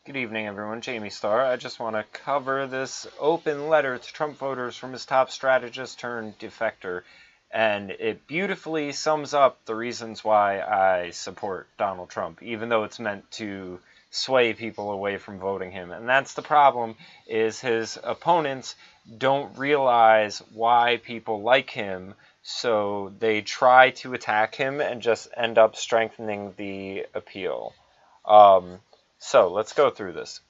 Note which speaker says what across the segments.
Speaker 1: Good evening, everyone. Jamie Starr. I just want to cover this open letter to Trump voters from his top strategist turned defector, and it beautifully sums up the reasons why I support Donald Trump, even though it's meant to sway people away from voting him. And that's the problem, is his opponents don't realize why people like him, so they try to attack him and just end up strengthening the appeal. So let's go through this.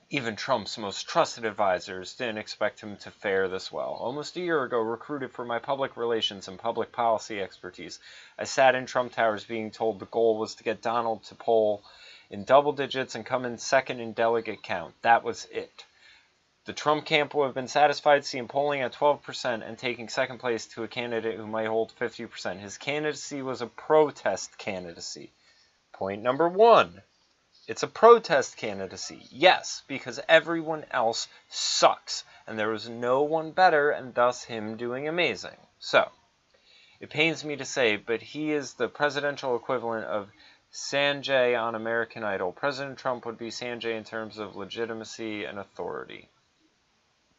Speaker 1: Even Trump's most trusted advisors didn't expect him to fare this well. Almost a year ago, recruited for my public relations and public policy expertise, I sat in Trump Towers being told the goal was to get Donald to poll in double digits and come in second in delegate count. That was it. The Trump camp would have been satisfied seeing polling at 12% and taking second place to a candidate who might hold 50%. His candidacy was a protest candidacy. Point number one. It's a protest candidacy, yes, because everyone else sucks, and there was no one better, and thus him doing amazing. So, it pains me to say, but he is the presidential equivalent of Sanjay on American Idol. President Trump would be Sanjay in terms of legitimacy and authority.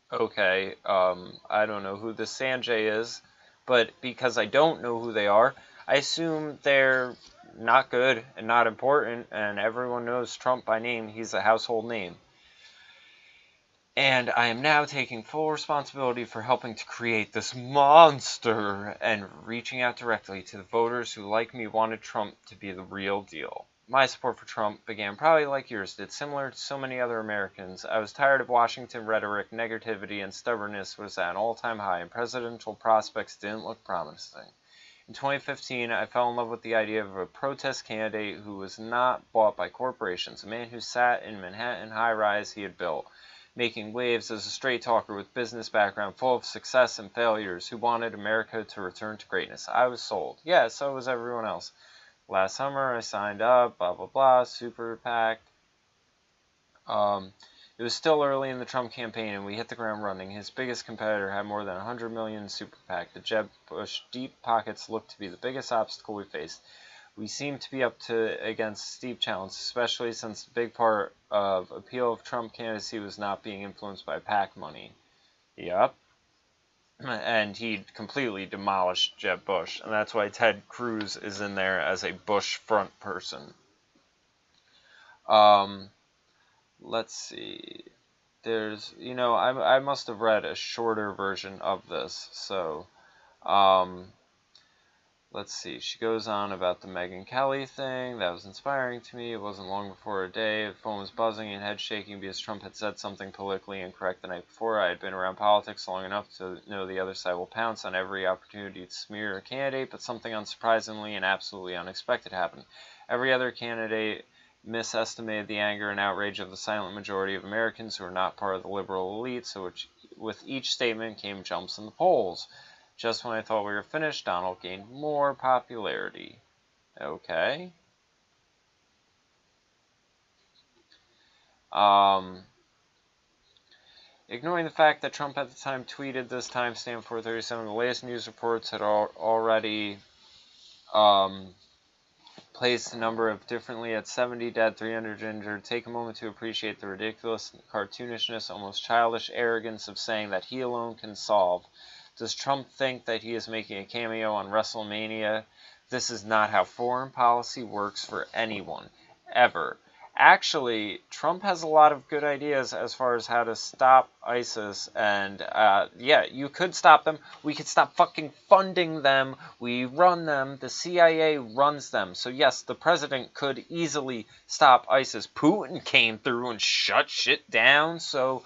Speaker 1: Okay, I don't know who this Sanjay is, but because I don't know who they are, I assume they're not good and not important, and everyone knows Trump by name. He's a household name. And I am now taking full responsibility for helping to create this monster and reaching out directly to the voters who, like me, wanted Trump to be the real deal. My support for Trump began probably like yours did, similar to so many other Americans. I was tired of Washington rhetoric, negativity, and stubbornness was at an all-time high, and presidential prospects didn't look promising. In 2015, I fell in love with the idea of a protest candidate who was not bought by corporations, a man who sat in Manhattan high-rise he had built, making waves as a straight talker with business background full of success and failures, who wanted America to return to greatness. I was sold. Yeah, so was everyone else. Last summer, I signed up, blah, blah, blah, super PAC. It was still early in the Trump campaign, and we hit the ground running. His biggest competitor had more than 100 million in super PAC. The Jeb Bush deep pockets looked to be the biggest obstacle we faced. We seemed to be up against a steep challenge, especially since the big part of appeal of Trump candidacy was not being influenced by PAC money. Yep. And he completely demolished Jeb Bush, and that's why Ted Cruz is in there as a Bush front person. Let's see. There's, I must have read a shorter version of this. So, let's see. She goes on about the Megyn Kelly thing. That was inspiring to me. It wasn't long before a day. The phone was buzzing and head shaking because Trump had said something politically incorrect the night before. I had been around politics long enough to know the other side will pounce on every opportunity to smear a candidate, but something unsurprisingly and absolutely unexpected happened. Every other candidate misestimated the anger and outrage of the silent majority of Americans who are not part of the liberal elite, so with each statement came jumps in the polls. Just when I thought we were finished, Donald gained more popularity. Okay. Ignoring the fact that Trump at the time tweeted this timestamp 4:37, the latest news reports had already placed the number of differently at 70 dead, 300 injured. Take a moment to appreciate the ridiculous cartoonishness, almost childish arrogance of saying that he alone can solve. Does Trump think that he is making a cameo on WrestleMania? This is not how foreign policy works for anyone, ever. Actually, Trump has a lot of good ideas as far as how to stop ISIS, and yeah, you could stop them. We could stop fucking funding them. We run them. The CIA runs them. So yes, the president could easily stop ISIS. Putin came through and shut shit down, so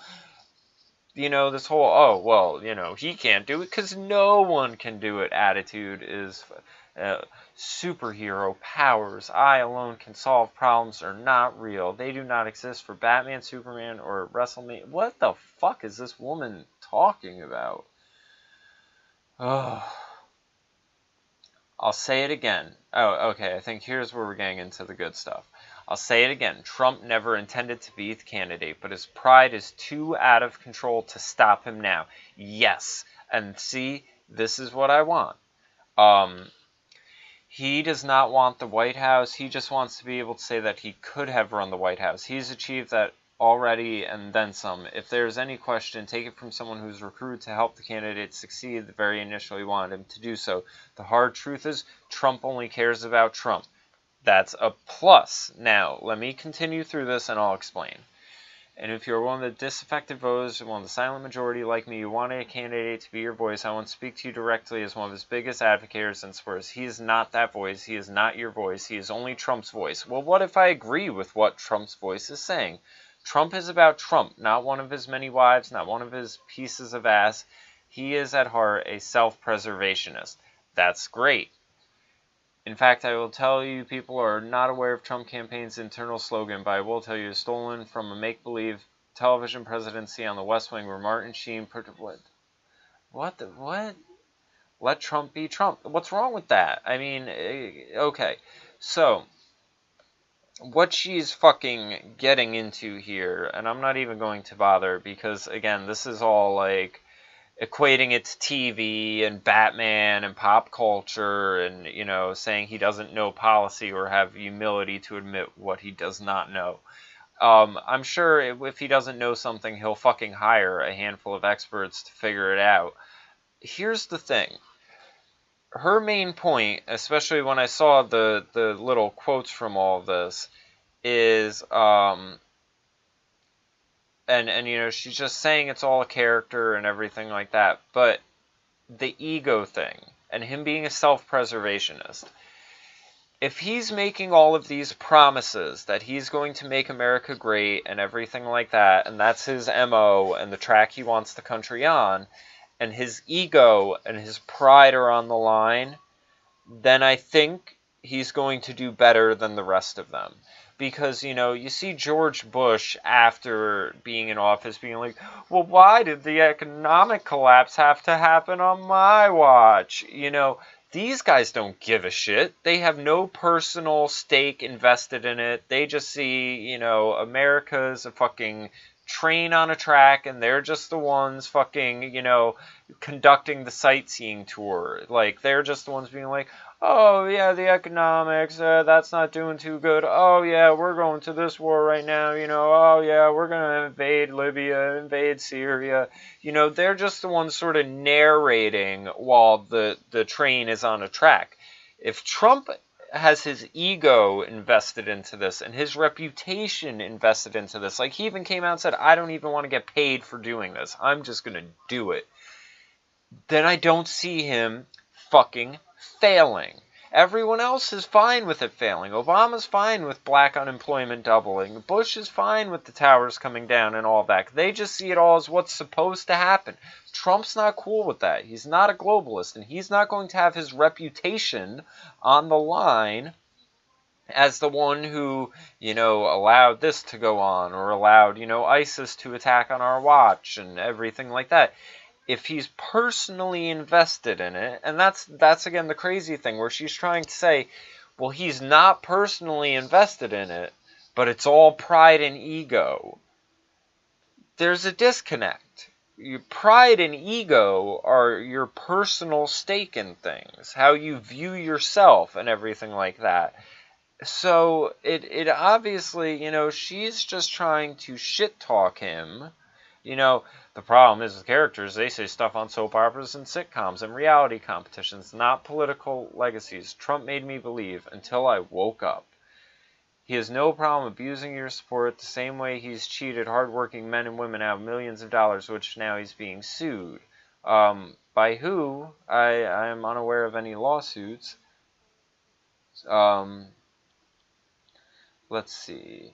Speaker 1: this whole, he can't do it because no one can do it attitude is superhero powers. I alone can solve problems are not real. They do not exist for Batman, Superman, or WrestleMania. What the fuck is this woman talking about? Oh. I'll say it again. Oh, okay, I think here's where we're getting into the good stuff. I'll say it again. Trump never intended to be the candidate, but his pride is too out of control to stop him now. Yes. And see, this is what I want. He does not want the White House. He just wants to be able to say that he could have run the White House. He's achieved that already and then some. If there's any question, take it from someone who's recruited to help the candidate succeed the very initially wanted him to do so. The hard truth is, Trump only cares about Trump. That's a plus. Now, let me continue through this and I'll explain. And if you're one of the disaffected voters, one of the silent majority like me, you want a candidate to be your voice, I want to speak to you directly as one of his biggest advocates and supporters. He is not that voice. He is not your voice. He is only Trump's voice. Well, what if I agree with what Trump's voice is saying? Trump is about Trump, not one of his many wives, not one of his pieces of ass. He is at heart a self-preservationist. That's great. In fact, I will tell you, people are not aware of Trump campaign's internal slogan, but I will tell you, stolen from a make-believe television presidency on the West Wing where Martin Sheen... What? Let Trump be Trump. What's wrong with that? I mean, okay. So, what she's fucking getting into here, and I'm not even going to bother because, again, this is all like equating it to TV and Batman and pop culture and, you know, saying he doesn't know policy or have humility to admit what he does not know. I'm sure if he doesn't know something, he'll fucking hire a handful of experts to figure it out. Here's the thing. Her main point, especially when I saw the little quotes from all of this, is, and you know, she's just saying it's all a character and everything like that. But the ego thing and him being a self-preservationist, if he's making all of these promises that he's going to make America great and everything like that, and that's his MO and the track he wants the country on, and his ego and his pride are on the line, then I think he's going to do better than the rest of them. Because, you know, you see George Bush after being in office being like, well, why did the economic collapse have to happen on my watch? You know, these guys don't give a shit. They have no personal stake invested in it. They just see, you know, America's a fucking train on a track and they're just the ones fucking, you know, conducting the sightseeing tour. Like, they're just the ones being like, oh, yeah, the economics, that's not doing too good. Oh, yeah, we're going to this war right now, you know. Oh, yeah, we're going to invade Libya, invade Syria. You know, they're just the ones sort of narrating while the train is on a track. If Trump has his ego invested into this and his reputation invested into this, like he even came out and said, I don't even want to get paid for doing this. I'm just going to do it. Then I don't see him fucking failing. Everyone else is fine with it failing. Obama's fine with black unemployment doubling. Bush is fine with the towers coming down and all that. They just see it all as what's supposed to happen. Trump's not cool with that. He's not a globalist, and he's not going to have his reputation on the line as the one who, you know, allowed this to go on or allowed, you know, ISIS to attack on our watch and everything like that. If he's personally invested in it, and that's again the crazy thing where she's trying to say, well, he's not personally invested in it, but it's all pride and ego. There's a disconnect. Your pride and ego are your personal stake in things, how you view yourself and everything like that. So it obviously, you know, she's just trying to shit talk him. You know, the problem is with characters, they say stuff on soap operas and sitcoms and reality competitions, not political legacies. Trump made me believe until I woke up. He has no problem abusing your support the same way he's cheated hardworking men and women out of millions of dollars, which now he's being sued. By who? I am unaware of any lawsuits. Let's see.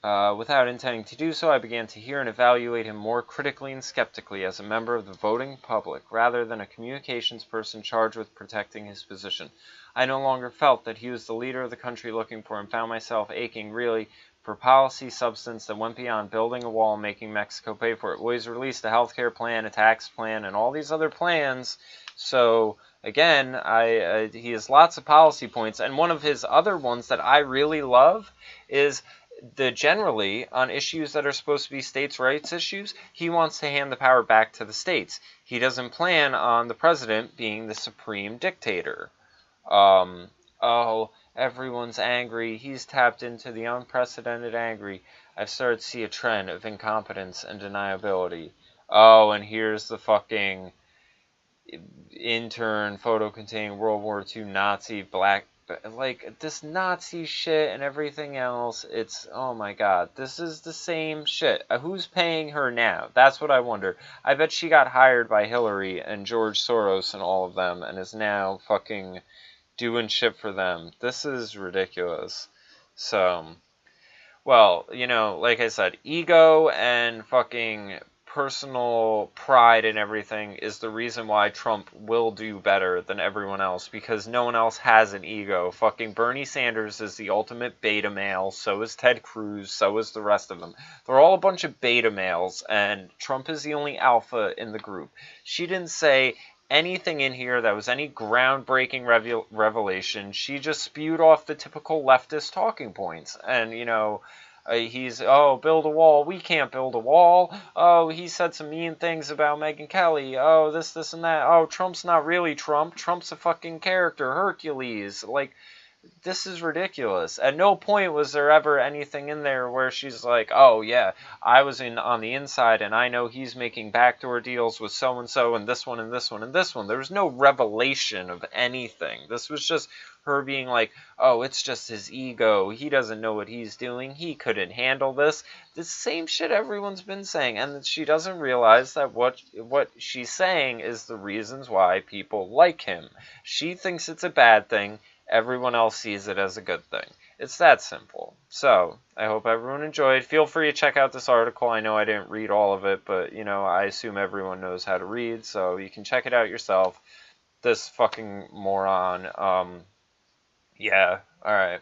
Speaker 1: Without intending to do so, I began to hear and evaluate him more critically and skeptically as a member of the voting public, rather than a communications person charged with protecting his position. I no longer felt that he was the leader of the country looking for and found myself aching, really, for policy substance that went beyond building a wall and making Mexico pay for it. Well, he's released a healthcare plan, a tax plan, and all these other plans. So, again, he has lots of policy points. And one of his other ones that I really love is generally, on issues that are supposed to be states' rights issues, he wants to hand the power back to the states. He doesn't plan on the president being the supreme dictator. Um, oh, everyone's angry. He's tapped into the unprecedented angry. I've started to see a trend of incompetence and deniability. Oh, and here's the fucking intern photo containing World War II Nazi black, like this Nazi shit and everything else. It's, oh my god, this is the same shit. Who's paying her now? That's what I wonder. I bet she got hired by Hillary and George Soros and all of them and is now fucking doing shit for them. This is ridiculous. So, well, like I said, ego and fucking personal pride and everything is the reason why Trump will do better than everyone else, because no one else has an ego. Fucking Bernie Sanders is the ultimate beta male, so is Ted Cruz, so is the rest of them. They're all a bunch of beta males, and Trump is the only alpha in the group. She didn't say anything in here that was any groundbreaking revelation. She just spewed off the typical leftist talking points. And, he's, oh, build a wall. We can't build a wall. Oh, he said some mean things about Megyn Kelly. Oh, this, and that. Oh, Trump's not really Trump. Trump's a fucking character, Hercules. Like, this is ridiculous. At no point was there ever anything in there where she's like, oh yeah, I was on the inside and I know he's making backdoor deals with so-and-so and this one and this one and this one. There was no revelation of anything. This was just her being like, oh, it's just his ego. He doesn't know what he's doing. He couldn't handle this. The same shit everyone's been saying. And she doesn't realize that what she's saying is the reasons why people like him. She thinks it's a bad thing. Everyone else sees it as a good thing. It's that simple. So, I hope everyone enjoyed. Feel free to check out this article. I know I didn't read all of it, but, I assume everyone knows how to read, so you can check it out yourself. This fucking moron. Yeah, alright.